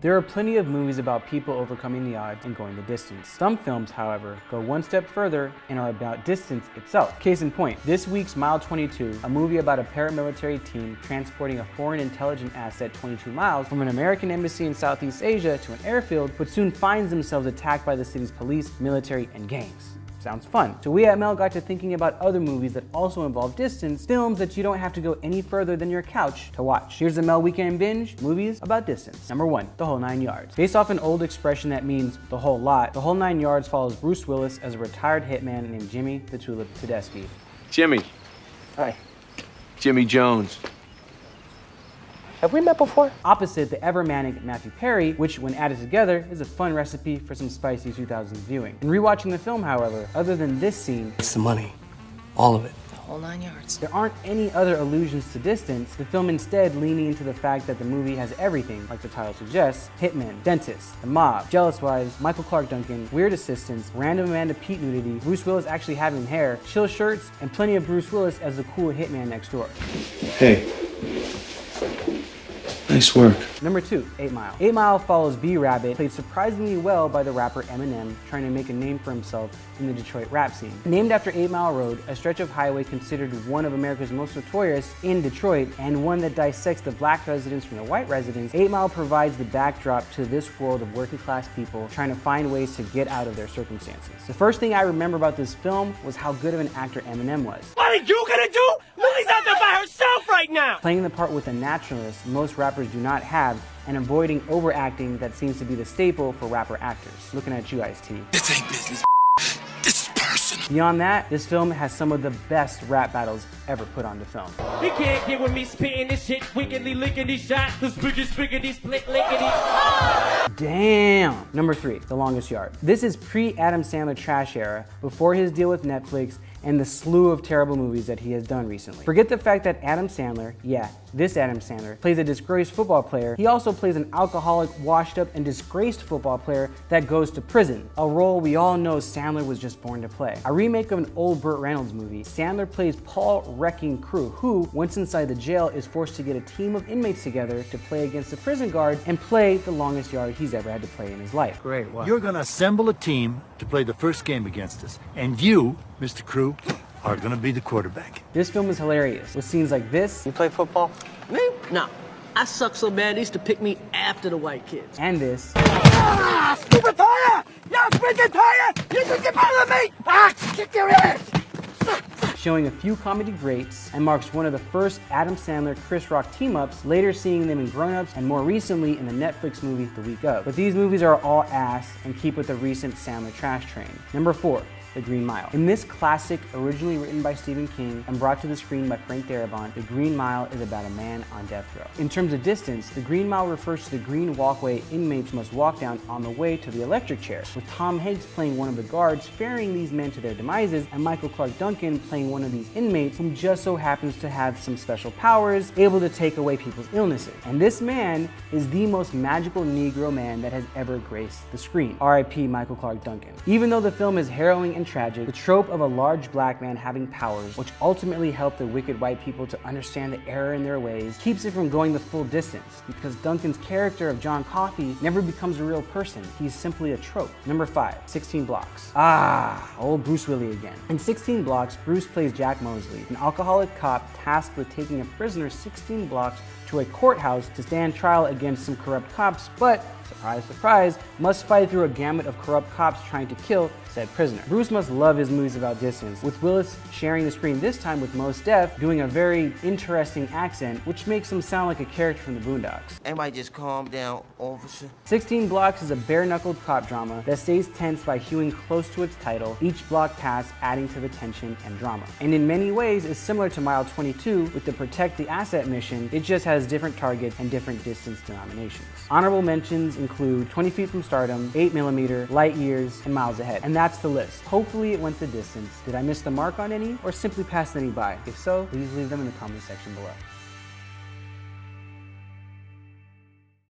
There are plenty of movies about people overcoming the odds and going the distance. Some films, however, go one step further and are about distance itself. Case in point, this week's Mile 22, a movie about a paramilitary team transporting a foreign intelligence asset 22 miles from an American embassy in Southeast Asia to an airfield, but soon finds themselves attacked by the city's police, military, and gangs. Sounds fun. So we at Mel got to thinking about other movies that also involve distance, films that you don't have to go any further than your couch to watch. Here's the Mel Weekend Binge, movies about distance. Number 1, The Whole 9 Yards. Based off an old expression that means the whole lot, The Whole 9 Yards follows Bruce Willis as a retired hitman named Jimmy the Tulip Tedeschi. Jimmy. Hi. Jimmy Jones. Have we met before? Opposite the ever-manic Matthew Perry, which when added together is a fun recipe for some spicy 2000s viewing. In rewatching the film, however, other than this scene, It's the money. All of it. The whole 9 yards. there aren't any other allusions to distance, the film instead leaning into the fact that the movie has everything, like the title suggests: hitmen, dentists, the mob, jealous wives, Michael Clark Duncan, weird assistants, random Amanda Pete nudity, Bruce Willis actually having hair, chill shirts, and plenty of Bruce Willis as the cool hitman next door. Hey. Nice work. Number 2, 8 Mile. 8 Mile follows B-Rabbit, played surprisingly well by the rapper Eminem, trying to make a name for himself in the Detroit rap scene. Named after 8 Mile Road, a stretch of highway considered one of America's most notorious in Detroit, and one that dissects the black residents from the white residents, 8 Mile provides the backdrop to this world of working class people trying to find ways to get out of their circumstances. The first thing I remember about this film was how good of an actor Eminem was. What are you gonna do? Lily's out there by herself right now! Playing the part with a naturalness most rappers do not have, and avoiding overacting that seems to be the staple for rapper actors. Looking at you, Ice-T. This ain't business. This is personal. Beyond that, this film has some of the best rap battles ever put onto film. He can't get with me spitting this shit, wickedly licking these shots, the spiggity split lickety. Damn! Number 3, The Longest Yard. This is pre-Adam Sandler trash era, before his deal with Netflix and the slew of terrible movies that he has done recently. Forget the fact that Adam Sandler, yeah, this Adam Sandler, plays a disgraced football player. He also plays an alcoholic, washed up, and disgraced football player that goes to prison, a role we all know Sandler was just born to play. A remake of an old Burt Reynolds movie, Sandler plays Paul Wrecking Crew, who, once inside the jail, is forced to get a team of inmates together to play against the prison guards and play the longest yard he's ever had to play in his life. Great, what? You're gonna assemble a team to play the first game against us. And you, Mr. Crew, are gonna be the quarterback. This film is hilarious, with scenes like this You play football? Me? No. I suck so bad they used to pick me after the white kids. and this, Ah, stupid tire! Y'all freaking tire! You can get out of me! Ah, kick your ass! showing a few comedy greats, and marks one of the first Adam Sandler-Chris Rock team-ups, later seeing them in Grown Ups, and more recently in the Netflix movie The Week Of. But these movies are all ass and keep with the recent Sandler trash train. Number 4, The Green Mile. In this classic, originally written by Stephen King and brought to the screen by Frank Darabont, The Green Mile is about a man on death row. In terms of distance, The Green Mile refers to the green walkway inmates must walk down on the way to the electric chair, with Tom Hanks playing one of the guards ferrying these men to their demises, and Michael Clark Duncan playing one of these inmates who just so happens to have some special powers, able to take away people's illnesses. And this man is the most magical Negro man that has ever graced the screen. R.I.P. Michael Clark Duncan. Even though the film is harrowing and tragic, the trope of a large black man having powers, which ultimately help the wicked white people to understand the error in their ways, keeps it from going the full distance, because Duncan's character of John Coffey never becomes a real person. He's simply a trope. Number 5, 16 Blocks. Old Bruce Willis again. In 16 Blocks, Bruce plays Jack Mosley, an alcoholic cop tasked with taking a prisoner 16 blocks to a courthouse to stand trial against some corrupt cops, but surprise, surprise, must fight through a gamut of corrupt cops trying to kill said prisoner. Bruce must love his movies about distance, with Willis sharing the screen this time with Mos Def doing a very interesting accent, which makes him sound like a character from the Boondocks. Everybody just calm down, officer. 16 Blocks is a bare-knuckled cop drama that stays tense by hewing close to its title, each block pass adding to the tension and drama. And in many ways is similar to Mile 22 with the Protect the Asset mission, it just has different targets and different distance denominations. Honorable mentions include 20 Feet from Stardom, 8mm, Light Years, and Miles Ahead. And that's the list. Hopefully it went the distance. Did I miss the mark on any, or simply pass any by? If so, please leave them in the comment section below.